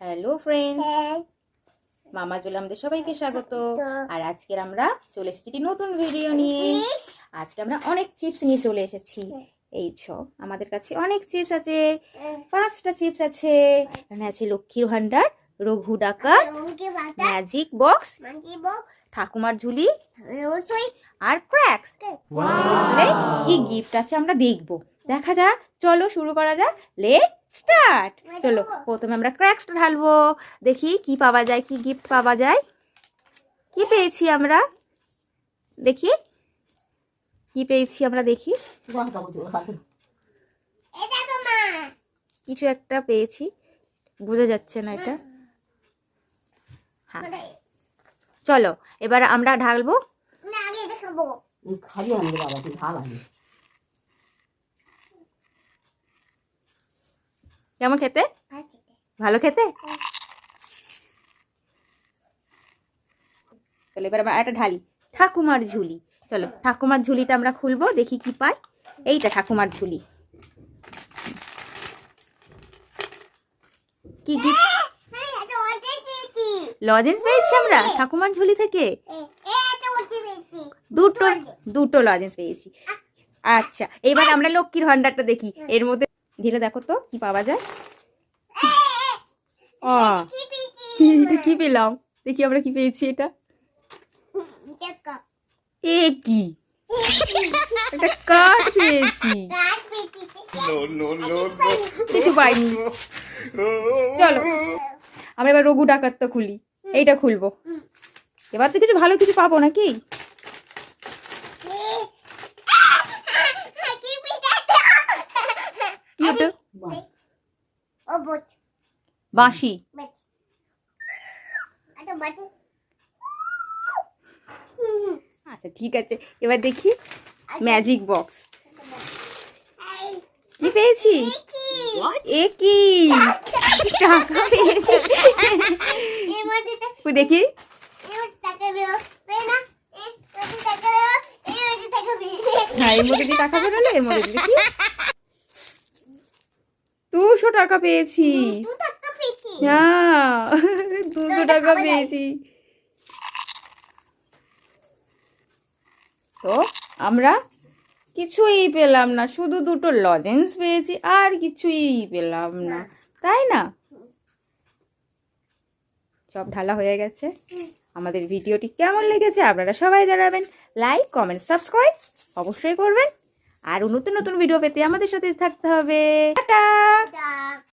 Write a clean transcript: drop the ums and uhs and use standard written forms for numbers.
Hello friends, মামা চলে আমাদের সবাইকে স্বাগত। আর আজকের আমরা চলে এসেছি একটি নতুন ভিডিও নিয়ে। আজকে আমরা অনেক চিপস নিয়ে চলে এসেছি। এই সব আমাদের কাছে অনেক চিপস আছে, 5টা চিপস আছে। এখানে আছে লক্ষ্মীর ভান্ডার, রঘু ডাকাত, ম্যাজিক বক্স, ঠাকুমার ঝুলি আর ক্র্যাক্স। কি গিফট আছে আমরা দেখবো, দেখা যাক। চলো শুরু করা যাক, লেট স্টার্ট। চলো প্রথমে আমরা ক্র্যাক্সটা ঢালবো, দেখি কি পাওয়া যায়, কি গিফট পাওয়া যায়। কি পেয়েছি আমরা, দেখি কি পেয়েছি আমরা, দেখি কিছু একটা পেয়েছি, বোঝা যাচ্ছে না এটা। হ্যাঁ চলো এবার আমরা ঢালবো। কেমন খেতে? ভালো খেতে। চলো এবার আমরা একটা ঢালি, ঠাকুমার ঝুলি। চলো ঠাকুমার ঝুলিটা আমরা খুলবো, দেখি কি পাই। এইটা ঠাকুমার ঝুলি। কি গিফট? লজেন্স পেয়েছি আমরা ঠাকুমার ঝুলি থেকে। দুটো লজেন্স পেয়েছি। আচ্ছা এবার আমরা লক্ষ্মীর ভান্ডারটা দেখি, এর মধ্যে ঢেলে দেখো তো কি পাওয়া যায়। কি পেলাম, দেখি আমরা কি পেয়েছি। এটা কি? একটা কার্ড পেয়েছি। কিছু পাইনি। চলো আমরা এবার রঘু ডাকাতটা খুলি, এইটা খুলবো। এবার তো কিছু ভালো কিছু পাবো নাকি। বাঁশি। আচ্ছা ঠিক আছে, এবার দেখি ম্যাজিক বক্স। কি পেয়েছি? এ কি? টাকা পেয়েছি। দেখি হ্যাঁ, এর মধ্যে দিয়ে টাকা বেরোলো। এর মধ্যে দেখি 200 টাকা পেয়েছি। হ্যাঁ 200 টাকা পেয়েছি। তো আমরা কিছুই পেলাম না, শুধু দুটো লজেন্স পেয়েছি, আর কিছুই পেলাম না, তাই না? সব ঢালা হয়ে গেছে। আমাদের ভিডিওটি কেমন লেগেছে আপনারা সবাই জানাবেন। লাইক, কমেন্ট, সাবস্ক্রাইব অবশ্যই করবেন। আর নতুন নতুন ভিডিও পেতে আমাদের সাথে থাকতে হবে। টাটা।